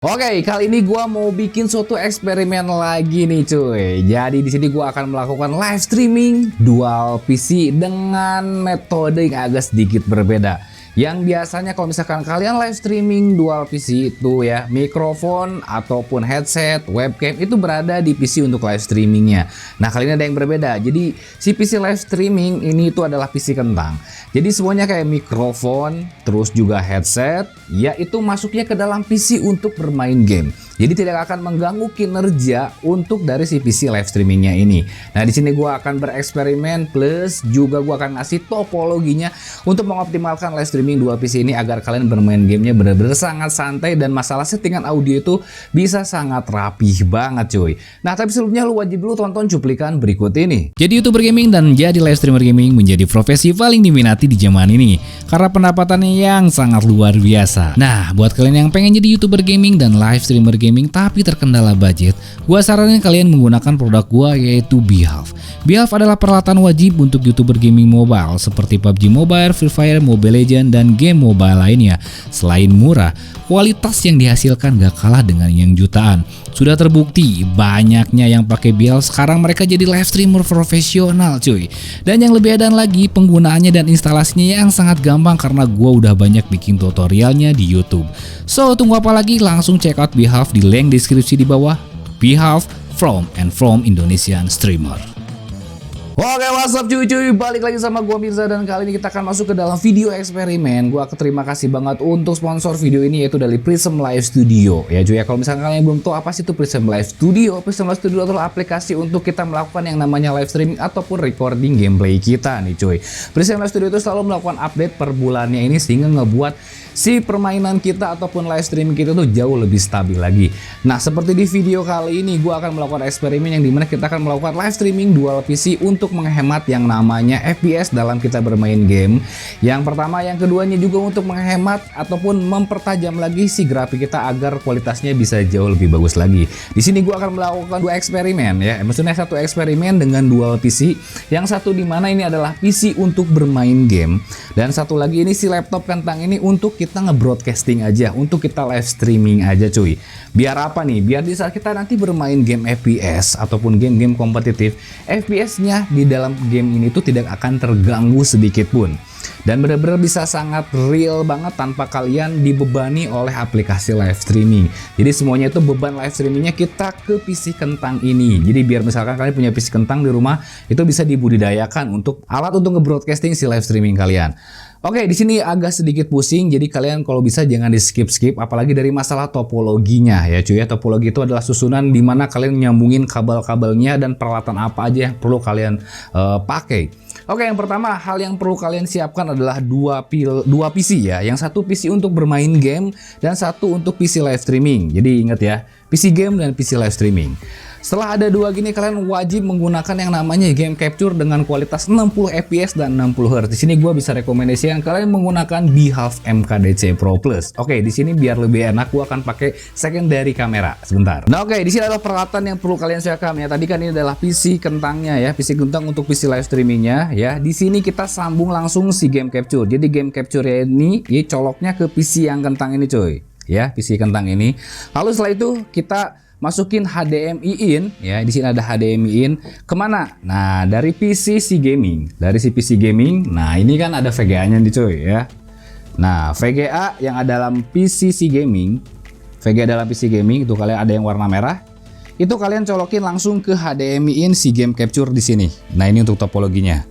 Oke, kali ini gua mau bikin suatu eksperimen lagi nih cuy. Jadi di sini gua akan melakukan live streaming dual PC dengan metode yang agak sedikit berbeda. Yang biasanya kalau misalkan kalian live streaming dual PC itu ya, mikrofon ataupun headset, webcam itu berada di PC untuk live streamingnya. Nah kali ini ada yang berbeda. Jadi si PC live streaming ini itu adalah PC kentang. Jadi semuanya kayak mikrofon, terus juga headset, ya itu masuknya ke dalam PC untuk bermain game. Jadi tidak akan mengganggu kinerja untuk dari si PC live streamingnya ini. Nah di sini gua akan bereksperimen plus juga gua akan ngasih topologinya untuk mengoptimalkan live streaming dual PC ini agar kalian bermain gamenya benar-benar sangat santai dan masalah settingan audio itu bisa sangat rapih banget cuy. Nah tapi sebelumnya lu wajib dulu tonton cuplikan berikut ini. Jadi YouTuber gaming dan jadi live streamer gaming menjadi profesi paling diminati di zaman ini karena pendapatannya yang sangat luar biasa. Nah buat kalian yang pengen jadi YouTuber gaming dan live streamer gaming tapi terkendala budget, gua saranin kalian menggunakan produk gua yaitu Behalf. Behalf adalah peralatan wajib untuk YouTuber gaming mobile seperti PUBG Mobile, Free Fire, Mobile Legends, dan game mobile lainnya. Selain murah, kualitas yang dihasilkan gak kalah dengan yang jutaan. Sudah terbukti banyaknya yang pakai Behalf sekarang mereka jadi live streamer profesional cuy. Dan yang lebih edan lagi, penggunaannya dan instalasinya yang sangat gampang karena gua udah banyak bikin tutorialnya di YouTube. So tunggu apa lagi, langsung check out Behalf di link deskripsi di bawah. Behalf from Indonesian streamer. Oke, what's up cuy, balik lagi sama gua Mirza dan kali ini kita akan masuk ke dalam video eksperimen. Gua terima kasih banget untuk sponsor video ini yaitu dari Prism Live Studio. Ya cuy ya, kalau misalkan kalian belum tahu apa sih itu Prism Live Studio, Prism Live Studio adalah aplikasi untuk kita melakukan yang namanya live streaming ataupun recording gameplay kita nih cuy. Prism Live Studio itu selalu melakukan update per bulannya ini sehingga ngebuat si permainan kita ataupun live streaming kita tuh jauh lebih stabil lagi. Nah seperti di video kali ini gua akan melakukan eksperimen yang dimana kita akan melakukan live streaming dual PC untuk menghemat yang namanya FPS dalam kita bermain game. Yang pertama, yang keduanya juga untuk menghemat ataupun mempertajam lagi si grafik kita agar kualitasnya bisa jauh lebih bagus lagi. Di sini gua akan melakukan dua eksperimen ya. Maksudnya satu eksperimen dengan dual PC, yang satu dimana ini adalah PC untuk bermain game, dan satu lagi ini si laptop kentang ini untuk kita nge-broadcasting aja, untuk kita live streaming aja cuy. Biar apa nih? Biar di saat kita nanti bermain game FPS ataupun game-game kompetitif, FPS-nya di dalam game ini tuh tidak akan terganggu sedikit pun. Dan benar-benar bisa sangat real banget tanpa kalian dibebani oleh aplikasi live streaming. Jadi semuanya itu beban live streamingnya kita ke PC kentang ini. Jadi biar misalkan kalian punya PC kentang di rumah, itu bisa dibudidayakan untuk alat untuk nge-broadcasting si live streaming kalian. Oke, di sini agak sedikit pusing, jadi kalian kalau bisa jangan di skip-skip, apalagi dari masalah topologinya ya cuy ya. Topologi itu adalah susunan di mana kalian nyambungin kabel-kabelnya dan peralatan apa aja yang perlu kalian pakai. Oke, yang pertama hal yang perlu kalian siapkan adalah dua PC ya. Yang satu PC untuk bermain game dan satu untuk PC live streaming. Jadi ingat ya, PC game dan PC live streaming. Setelah ada dua gini, kalian wajib menggunakan yang namanya game capture dengan kualitas 60 fps dan 60 Hz. Di sini gue bisa rekomendasikan kalian menggunakan Behalf MKDC Pro Plus. Oke, di sini biar lebih enak gue akan pakai secondary kamera. Sebentar. Nah, oke, di sini adalah peralatan yang perlu kalian siapkan ya. Tadi kan ini adalah PC kentangnya ya, PC kentang untuk PC live streamingnya ya. Di sini kita sambung langsung si game capture. Jadi game capture ya ini coloknya ke PC yang kentang ini cuy. Ya, PC kentang ini. Lalu setelah itu kita masukin HDMI in ya. Di sini ada HDMI in kemana? Nah dari PC si gaming, dari si PC gaming. Nah ini kan ada VGA-nya nih cuy ya. Nah VGA yang ada dalam PC si gaming, VGA dalam PC gaming itu kalian ada yang warna merah. Itu kalian colokin langsung ke HDMI in si game capture di sini. Nah ini untuk topologinya.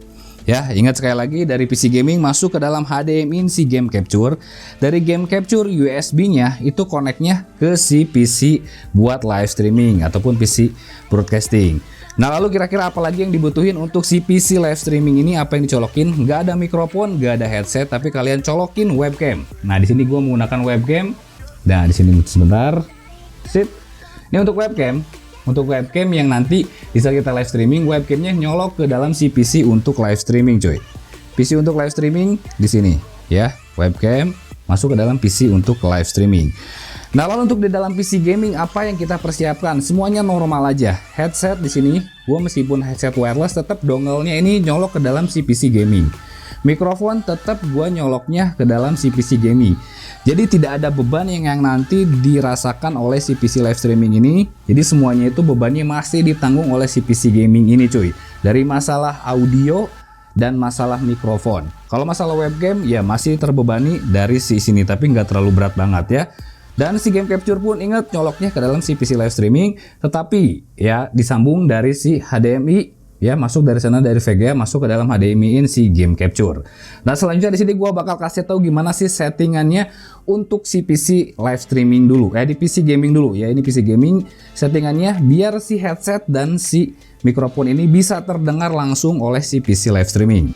Ya, ingat sekali lagi dari PC gaming masuk ke dalam HDMI si game capture. Dari game capture USB-nya itu connect-nya ke si PC buat live streaming ataupun PC broadcasting. Nah, lalu kira-kira apa lagi yang dibutuhin untuk si PC live streaming ini? Apa yang dicolokin? Nggak ada mikrofon, nggak ada headset, tapi kalian colokin webcam. Nah, di sini gue menggunakan webcam. Nah, di sini sebentar. Sip. Ini untuk webcam. Untuk webcam yang nanti bisa kita live streaming, webcamnya nyolok ke dalam si PC untuk live streaming cuy. PC untuk live streaming di sini ya, webcam masuk ke dalam PC untuk live streaming. Nah lalu untuk di dalam PC gaming apa yang kita persiapkan? Semuanya normal aja. Headset di sini, gua meskipun headset wireless tetap dongle-nya ini nyolok ke dalam si PC gaming. Mikrofon tetap gua nyoloknya ke dalam si PC gaming. Jadi tidak ada beban yang nanti dirasakan oleh si PC live streaming ini. Jadi semuanya itu bebannya masih ditanggung oleh si PC gaming ini cuy. Dari masalah audio dan masalah mikrofon. Kalau masalah webcam ya masih terbebani dari si sini, tapi nggak terlalu berat banget ya. Dan si game capture pun ingat nyoloknya ke dalam si PC live streaming, tetapi ya disambung dari si HDMI ya, masuk dari sana dari VGA masuk ke dalam HDMI in si game capture. Nah selanjutnya di sini gua bakal kasih tahu gimana sih settingannya untuk si PC live streaming dulu. Di PC gaming dulu ya, ini PC gaming settingannya biar si headset dan si mikrofon ini bisa terdengar langsung oleh si PC live streaming.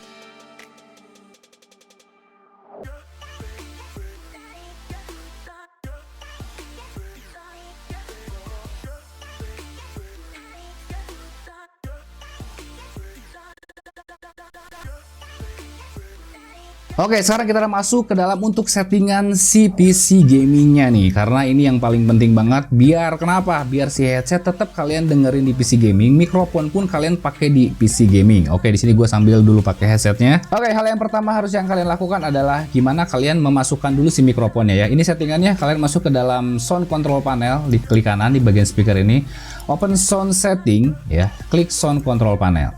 Oke, sekarang kita masuk ke dalam untuk settingan si PC gamingnya nih, karena ini yang paling penting banget. Biar kenapa? Biar si headset tetap kalian dengerin di PC gaming, mikrofon pun kalian pakai di PC gaming. Oke, di sini gue sambil dulu pakai headsetnya. Oke, hal yang pertama harus yang kalian lakukan adalah gimana kalian memasukkan dulu si mikrofonnya ya. Ini settingannya, kalian masuk ke dalam sound control panel di klik kanan di bagian speaker ini, open sound setting ya, klik sound control panel.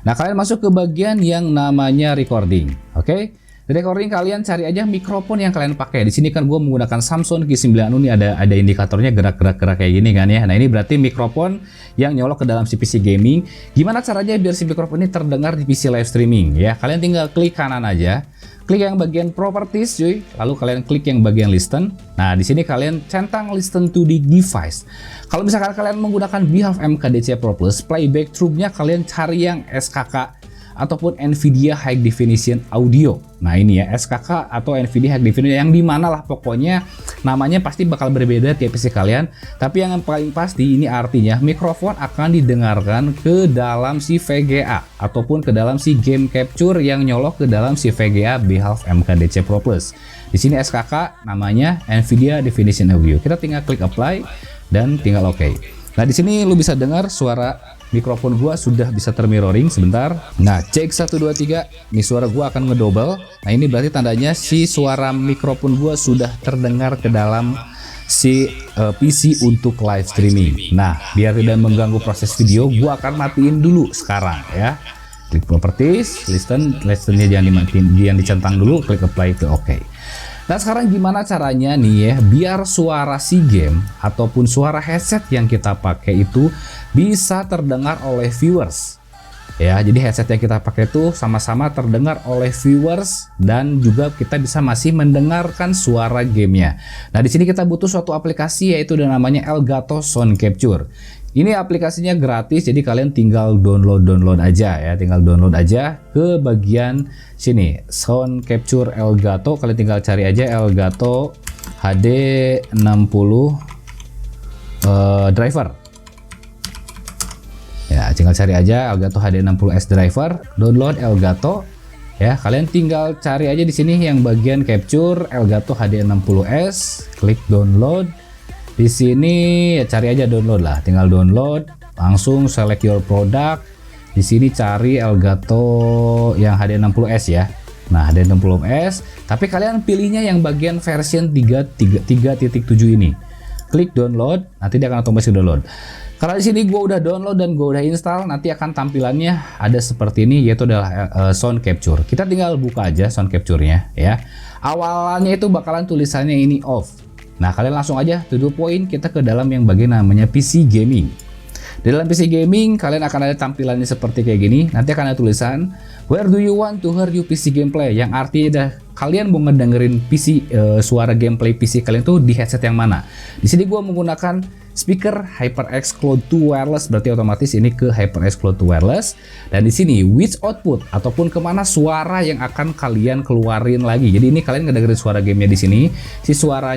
Nah, kalian masuk ke bagian yang namanya recording. Oke. Di recording kalian cari aja mikrofon yang kalian pakai. Di sini kan gue menggunakan Samsung Q9 ini ada indikatornya gerak-gerak kayak gini kan ya. Nah ini berarti mikrofon yang nyolok ke dalam si PC gaming. Gimana caranya biar si mikrofon ini terdengar di PC live streaming ya? Kalian tinggal klik kanan aja, klik yang bagian properties cuy, lalu kalian klik yang bagian listen. Nah di sini kalian centang listen to the device. Kalau misalkan kalian menggunakan Behave MKDC Pro Plus, playback trube-nya kalian cari yang SKK ataupun NVIDIA High Definition Audio. Nah ini ya SKK atau NVIDIA High Definition, yang dimana lah pokoknya namanya pasti bakal berbeda tiap PC kalian. Tapi yang paling pasti ini artinya mikrofon akan didengarkan ke dalam si VGA ataupun ke dalam si game capture yang nyolok ke dalam si VGA Behave MKDC Pro Plus. Di sini SKK namanya NVIDIA Definition Audio. Kita tinggal klik apply dan tinggal OK. Nah di sini lu bisa dengar suara mikrofon gua sudah bisa termirroring sebentar. Nah, cek 1 2 3. Ini suara gua akan ngedouble. Nah, ini berarti tandanya si suara mikrofon gua sudah terdengar ke dalam si PC untuk live streaming. Nah, biar tidak mengganggu proses video, gua akan matiin dulu sekarang ya. Klik properties, listennya jangan dimatiin, jangan dicentang dulu, klik apply ke OK. Nah sekarang gimana caranya nih ya biar suara si game ataupun suara headset yang kita pakai itu bisa terdengar oleh viewers ya. Jadi headset yang kita pakai itu sama-sama terdengar oleh viewers dan juga kita bisa masih mendengarkan suara gamenya. Nah di sini kita butuh suatu aplikasi yaitu namanya Elgato Sound Capture. Ini aplikasinya gratis, jadi kalian tinggal download aja ya, tinggal download aja ke bagian sini Sound Capture Elgato. Kalian tinggal cari aja Elgato HD60 driver. Ya, tinggal cari aja Elgato HD60S driver, download Elgato. Ya, kalian tinggal cari aja di sini yang bagian capture Elgato HD60S, klik download. Di sini ya cari aja download lah, tinggal download, langsung select your product. Di sini cari Elgato yang HD60S ya. Nah, HD60S, tapi kalian pilihnya yang bagian version 3.7 ini. Klik download, nanti dia akan otomatis download. Karena di sini gue udah download dan gue udah install, nanti akan tampilannya ada seperti ini, yaitu adalah sound capture. Kita tinggal buka aja sound capture-nya ya. Awalnya itu bakalan tulisannya ini off. Nah, kalian langsung aja to the point, kita ke dalam yang bagian namanya PC gaming. Di dalam PC gaming kalian akan ada tampilannya seperti kayak gini. Nanti akan ada tulisan where do you want to hear your PC gameplay, yang artinya dah kalian mau ngedengerin PC suara gameplay PC kalian tuh di headset yang mana. Di sini gua menggunakan speaker HyperX Cloud 2 wireless, berarti otomatis ini ke HyperX Cloud 2 wireless. Dan di sini which output ataupun kemana suara yang akan kalian keluarin lagi. Jadi ini kalian ngedengerin suara gamenya di sini, si suara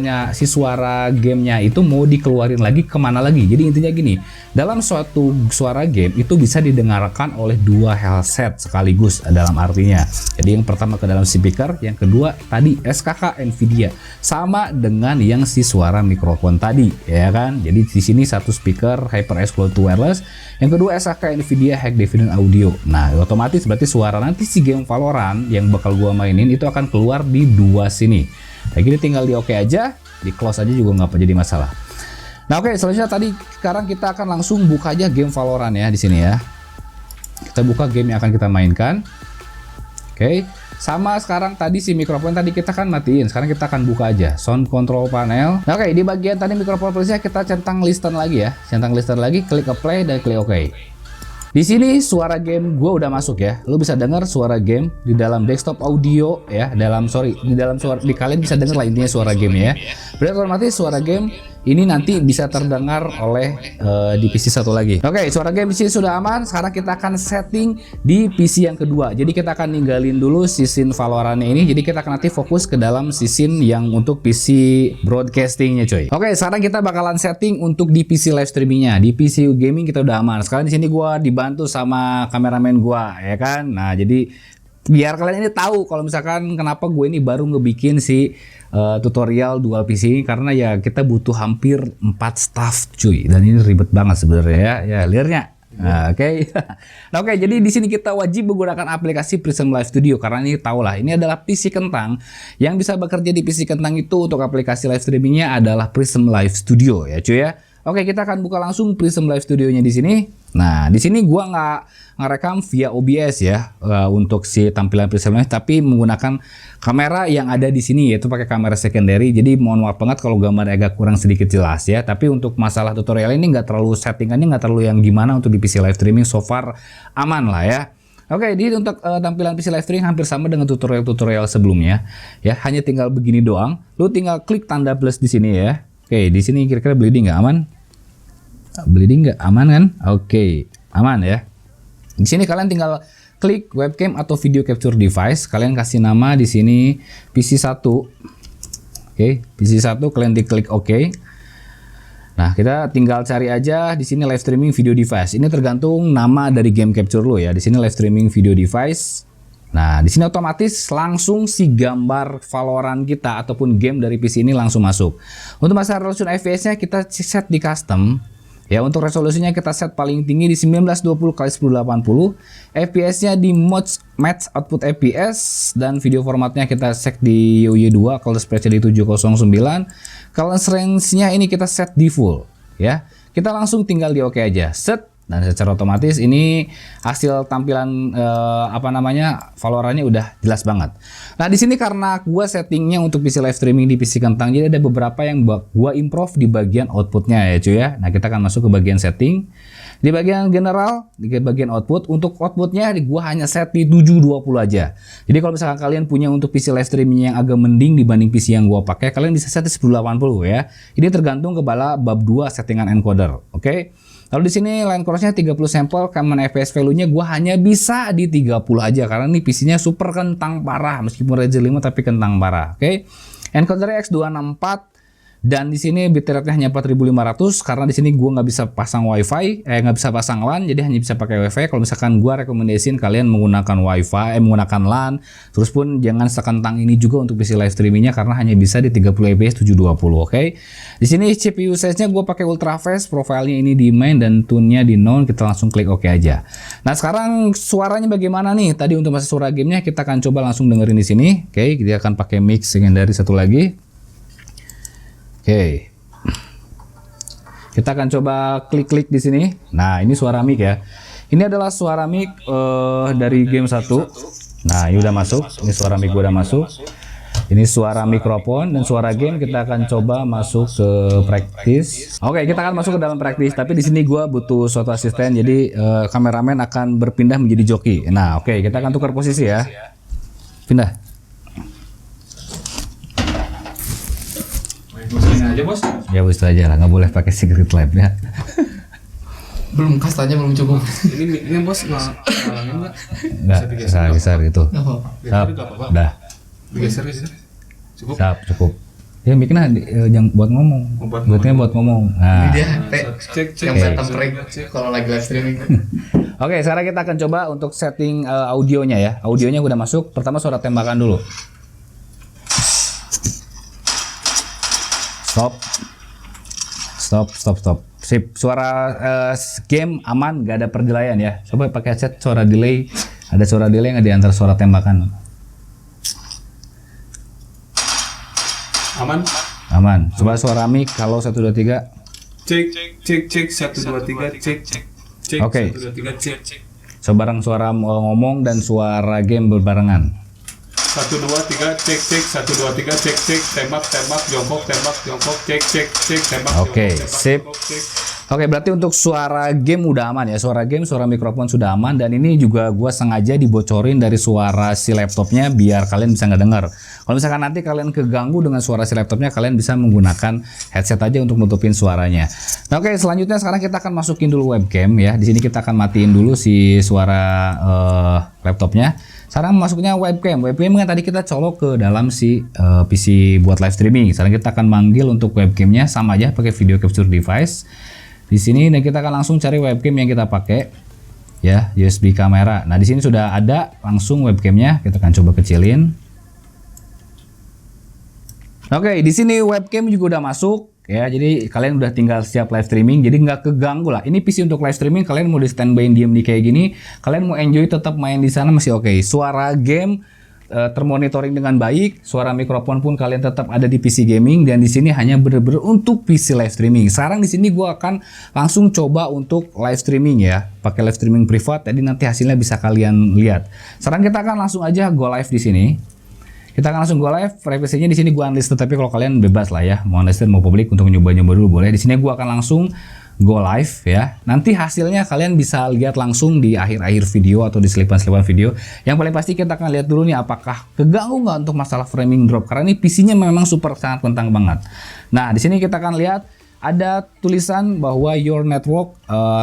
gamenya itu mau dikeluarin lagi kemana lagi. Jadi intinya gini, dalam suatu suara game itu bisa didengarkan oleh dua headset sekaligus dalam artinya. Jadi yang pertama ke dalam speaker, yang kedua tadi SKK NVIDIA sama dengan yang si suara mikrofon tadi ya kan. Jadi di sini satu speaker HyperX Cloud Wireless, yang kedua SHK Nvidia High Definition Audio. Nah, otomatis berarti suara nanti si game Valorant yang bakal gua mainin itu akan keluar di dua sini. Kayak gini tinggal di oke aja, di close aja juga nggak jadi masalah. Nah, oke, selanjutnya sekarang kita akan langsung buka aja game Valorant ya di sini ya. Kita buka game yang akan kita mainkan. Oke. Sama sekarang tadi si mikrofon tadi kita kan matiin, sekarang kita akan buka aja sound control panel. Nah, oke, di bagian tadi mikrofon presnya kita centang listen lagi ya, centang listen lagi, klik play dan klik OK. Di sini suara game gue udah masuk ya, lu bisa dengar suara game di dalam desktop audio ya, di dalam suara di kalian bisa dengar lah intinya suara game ya. Berarti otomatis suara game ini nanti bisa terdengar oleh di PC satu lagi. Oke, suara game di sini sudah aman. Sekarang kita akan setting di PC yang kedua. Jadi kita akan ninggalin dulu season Valorant ini. Jadi kita akan nanti fokus ke dalam season yang untuk PC broadcastingnya, coy. Oke, sekarang kita bakalan setting untuk di PC live streamingnya. Di PC gaming kita udah aman. Sekarang di sini gua dibantu sama kameramen gua, ya kan. Nah, jadi biar kalian ini tahu kalau misalkan kenapa gue ini baru ngebikin si tutorial dual PC ini, karena ya kita butuh hampir 4 staff cuy, dan ini ribet banget sebenarnya ya liarnya. Nah, oke. Nah, oke, jadi di sini kita wajib menggunakan aplikasi Prism Live Studio karena ini tahulah ini adalah PC kentang yang bisa bekerja di PC kentang itu. Untuk aplikasi live streamingnya adalah Prism Live Studio ya cuy ya. Oke, kita akan buka langsung Prism Live Studio-nya di sini. Nah, di sini gua nggak ngerekam via OBS ya untuk si tampilan Prism Live, tapi menggunakan kamera yang ada di sini, yaitu pakai kamera secondary. Jadi mohon maaf banget kalau gambarnya agak kurang sedikit jelas ya. Tapi untuk masalah tutorial ini nggak terlalu settingannya nggak terlalu yang gimana untuk di PC live streaming, so far aman lah ya. Oke, jadi untuk tampilan PC live streaming hampir sama dengan tutorial-tutorial sebelumnya ya. Hanya tinggal begini doang. Lu tinggal klik tanda plus di sini ya. Oke, di sini kira-kira bleeding nggak aman? Bleeding nggak aman kan? Oke, aman ya. Di sini kalian tinggal klik webcam atau video capture device. Kalian kasih nama di sini PC1. Oke, PC1 kalian diklik OK. Nah, kita tinggal cari aja di sini live streaming video device. Ini tergantung nama dari game capture lo ya. Di sini live streaming video device. Nah, di sini otomatis langsung si gambar Valorant kita ataupun game dari PC ini langsung masuk. Untuk masalah resolusi FPS-nya kita set di custom. Ya, untuk resolusinya kita set paling tinggi di 1920x1080, FPS-nya di match output FPS, dan video formatnya kita set di UY2, color space di 709, color range-nya ini kita set di full. Ya, kita langsung tinggal di OK aja, set. Dan secara otomatis ini hasil tampilan Valorant-nya udah jelas banget. Nah, di sini karena gua settingnya untuk PC live streaming di PC kentang, jadi ada beberapa yang gua improve di bagian outputnya ya cuy ya. Nah, kita akan masuk ke bagian setting. Di bagian general, di bagian output, untuk outputnya gua hanya set di 720 aja. Jadi kalau misalkan kalian punya untuk PC live streaming yang agak mending dibanding PC yang gua pakai, kalian bisa set di 1080 ya. Ini tergantung kepada bab 2 settingan encoder, oke? Lalu di sini line cross-nya 30 sampel, common FPS value-nya gua hanya bisa di 30 aja karena ini PC-nya super kentang parah, meskipun Ryzen 5 tapi kentang parah, oke? Encoder X264 dan di sini bitrate-nya hanya 4500 karena di sini gua nggak bisa pasang WiFi, nggak bisa pasang LAN, jadi hanya bisa pakai WiFi. Kalau misalkan gua rekomendasiin kalian menggunakan WiFi, menggunakan LAN, terus pun jangan sekentang ini juga untuk PC live streamingnya karena hanya bisa di 30 fps 720, oke? Di sini CPU size-nya gua pakai ultra fast, profilnya ini di main dan tune-nya di none, kita langsung klik OK aja. Nah, sekarang suaranya bagaimana nih? Tadi untuk masa suara gamenya kita akan coba langsung dengerin di sini, oke? Kita akan pakai mix secondary satu lagi. Oke, kita akan coba klik-klik di sini. Nah, ini suara mic ya. Ini adalah suara mic dari game 1. Nah, ini udah masuk. Ini suara mic udah masuk. Ini suara mikrofon dan suara game kita akan coba masuk ke practice. Oke, kita akan masuk ke dalam practice. Tapi di sini gua butuh suatu asisten. Jadi kameramen akan berpindah menjadi joki. Nah, oke, kita akan tukar posisi ya. Pindah. Aja bos. Ya bos, itu aja lah, nggak boleh pakai secret lab ya. Belum kastanya belum cukup. ini bos nggak Geser gitu. Sap, dah. Digeser sih. Cukup. Sap, cukup. Ya mikirnya yang buat ngomong. Buatnya buat ngomong. Nah. Ini dia cek yang bottom break kalau lagi live streaming. Oke, sekarang kita akan coba untuk setting audionya ya. Audionya udah masuk. Pertama suara tembakan dulu. Stop. Sip, suara game aman, gak ada perdelayan ya. Coba pakai headset, suara delay. Ada suara delay nggak di antara suara tembakan? Aman. Coba suara mic, kalau 1 2 3. Cek 1 2 3 cek. Oke. 1 2 3 cek. Sebarang suara ngomong dan suara game berbarengan. 1 2 3 cek 1 2 3 cek tembak jongkok cek tembak Oke, jongkok, sip. jongkok, cek. Oke, berarti untuk suara game udah aman ya. Suara game, suara mikrofon sudah aman. Dan ini juga gua sengaja dibocorin dari suara si laptopnya biar kalian bisa ngedenger. Kalau misalkan nanti kalian keganggu dengan suara si laptopnya, kalian bisa menggunakan headset aja untuk nutupin suaranya. Nah, oke, selanjutnya sekarang kita akan masukin dulu webcam ya. Di sini kita akan matiin dulu si suara laptopnya. Sekarang masuknya webcam. Webcam yang tadi kita colok ke dalam si PC buat live streaming. Sekarang kita akan manggil untuk webcamnya, sama aja pakai video capture device. Di sini dan kita akan langsung cari webcam yang kita pakai ya, USB kamera. Nah, di sini sudah ada langsung webcamnya. Kita akan coba kecilin. Oke, di sini webcam juga udah masuk ya. Jadi kalian udah tinggal siap live streaming. Jadi nggak keganggu lah. Ini PC untuk live streaming. Kalian mau di standby diem di kayak gini, kalian mau enjoy tetap main di sana masih oke. Suara game termonitoring dengan baik, suara mikrofon pun kalian tetap ada di PC gaming, dan di sini hanya bener-bener untuk PC live streaming. Sekarang di sini gua akan langsung coba untuk live streaming ya, pakai live streaming privat. Jadi nanti hasilnya bisa kalian lihat. Sekarang kita akan langsung aja go live di sini. Kita akan langsung go live. Privasinya di sini gua unlisted, tapi kalau kalian bebas lah ya, mau unlisted mau publik untuk nyoba-nyoba dulu boleh. Di sini gua akan langsung go live ya. Nanti hasilnya kalian bisa lihat langsung di akhir-akhir video atau di selipan-selipan video. Yang paling pasti kita akan lihat dulu nih apakah keganggu nggak untuk masalah framing drop, karena ini PC-nya memang super sangat kentang banget. Nah, di sini kita akan lihat ada tulisan bahwa your network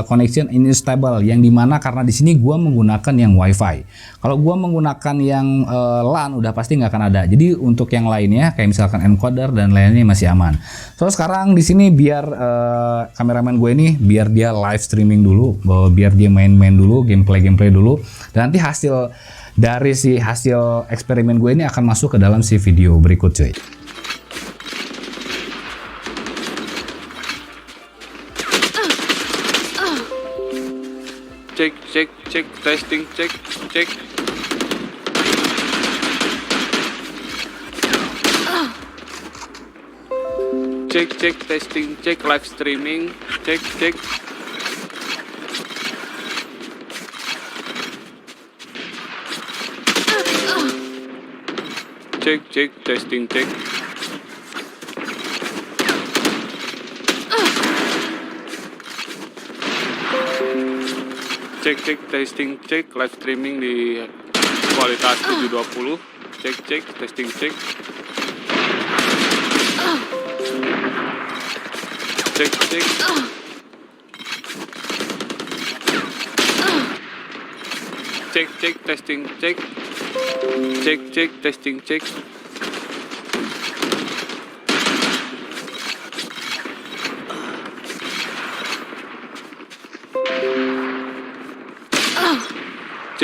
connection unstable, yang dimana karena di sini gua menggunakan yang WiFi. Kalau gua menggunakan yang LAN udah pasti nggak akan ada. Jadi untuk yang lainnya kayak misalkan encoder dan lainnya masih aman. So sekarang di sini biar kameramen gue ini biar dia live streaming dulu, biar dia main-main dulu, gameplay dulu, dan nanti hasil dari si hasil eksperimen gue ini akan masuk ke dalam si video berikut cuy. Cek testing cek testing cek live streaming cek testing cek. Cek testing cek live streaming di kualitas 720. Cek testing cek. Cek testing cek. Cek testing cek.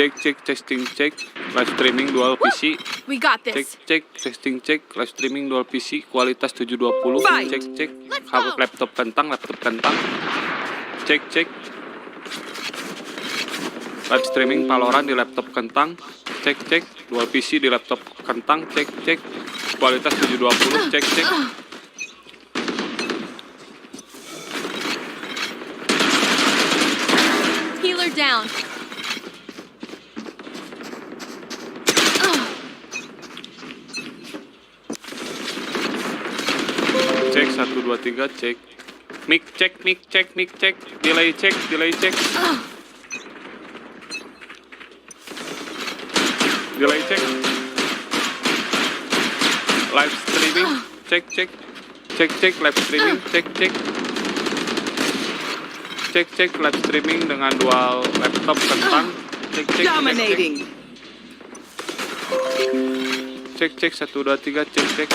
Cek testing cek live streaming dual PC. We got this. Cek testing cek live streaming dual PC kualitas 720. Fight. Cek Let's go. laptop kentang. Cek live streaming Valorant di laptop kentang. Cek dual PC di laptop kentang. Cek kualitas 720. Cek Healer down. Cek 1 2 3 cek. Mic cek. Delay cek. Delay cek. Live streaming. Cek live streaming. Cek live streaming dengan dual laptop kentang. Cek. Dominating. Cek 1 2 3 cek.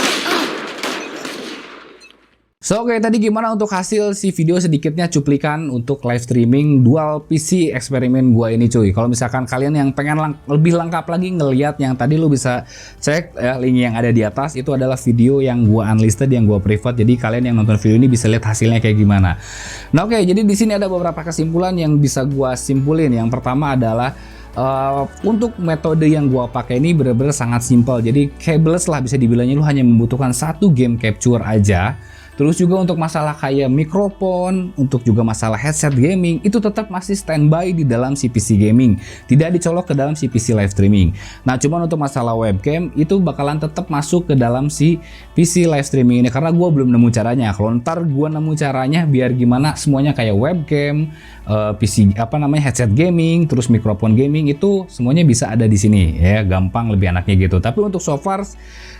So oke, tadi gimana untuk hasil si video sedikitnya cuplikan untuk live streaming dual PC eksperimen gua ini cuy. Kalau misalkan kalian yang pengen lebih lengkap lagi ngelihat yang tadi lu bisa cek ya, link yang ada di atas itu adalah video yang gua unlisted, yang gua private. Jadi kalian yang nonton video ini bisa lihat hasilnya kayak gimana. Nah oke, jadi di sini ada beberapa kesimpulan yang bisa gua simpulin. Yang pertama adalah untuk metode yang gua pakai ini bener-bener sangat simpel. Jadi cableless lah bisa dibilangnya, lu hanya membutuhkan satu game capture aja. Terus juga untuk masalah kayak mikrofon, untuk juga masalah headset gaming, itu tetap masih standby di dalam si PC gaming, tidak dicolok ke dalam si PC live streaming. Nah cuman untuk masalah webcam itu bakalan tetap masuk ke dalam si PC live streaming ini, karena gue belum nemu caranya. Kalau ntar gue nemu caranya biar gimana semuanya kayak webcam, PC headset gaming, terus mikrofon gaming, itu semuanya bisa ada di sini ya, gampang, lebih enaknya gitu. Tapi untuk so far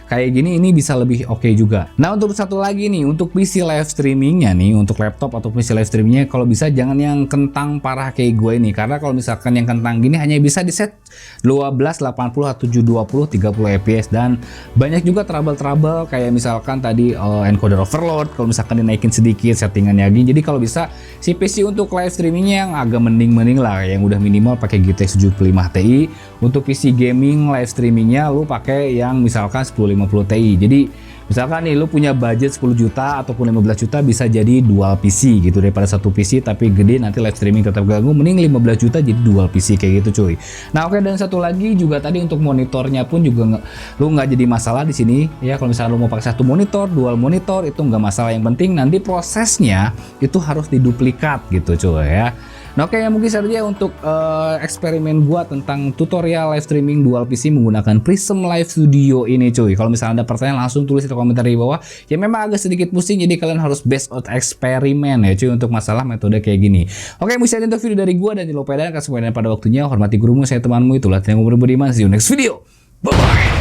kayak gini ini bisa lebih oke juga. Nah untuk satu lagi nih, untuk PC live streamingnya nih, untuk laptop atau PC live streamingnya kalau bisa jangan yang kentang parah kayak gue ini, karena kalau misalkan yang kentang gini hanya bisa di set 12, 80, 720, 30 fps, dan banyak juga trouble kayak misalkan tadi encoder overload kalau misalkan dinaikin sedikit settingannya gini. Jadi kalau bisa si PC untuk live streamingnya yang agak mending lah, yang udah minimal pakai GTX 75 Ti. Untuk PC gaming live streamingnya lu pakai yang misalkan 1050 Ti. Jadi misalkan nih lu punya budget 10 juta ataupun 15 juta, bisa jadi dual PC gitu, daripada satu PC tapi gede nanti live streaming tetap ganggu, mending 15 juta jadi dual PC kayak gitu cuy. Nah oke, dan satu lagi juga tadi untuk monitornya pun juga lu nggak jadi masalah di sini ya. Kalau misalnya lu mau pakai satu monitor, dual monitor itu nggak masalah, yang penting nanti prosesnya itu harus diduplikat gitu cuy ya. Nah oke, mungkin saja untuk eksperimen gua tentang tutorial live streaming dual PC menggunakan Prism Live Studio ini cuy. Kalau misalnya ada pertanyaan langsung tulis di komentar di bawah. Ya memang agak sedikit pusing, jadi kalian harus based on eksperimen ya cuy untuk masalah metode kayak gini. Oke, mungkin saja untuk video dari gua, dan jangan lupa dan pada waktunya hormati gurumu, saya temanmu, itulah yang umur beriman. See you next video. Bye bye.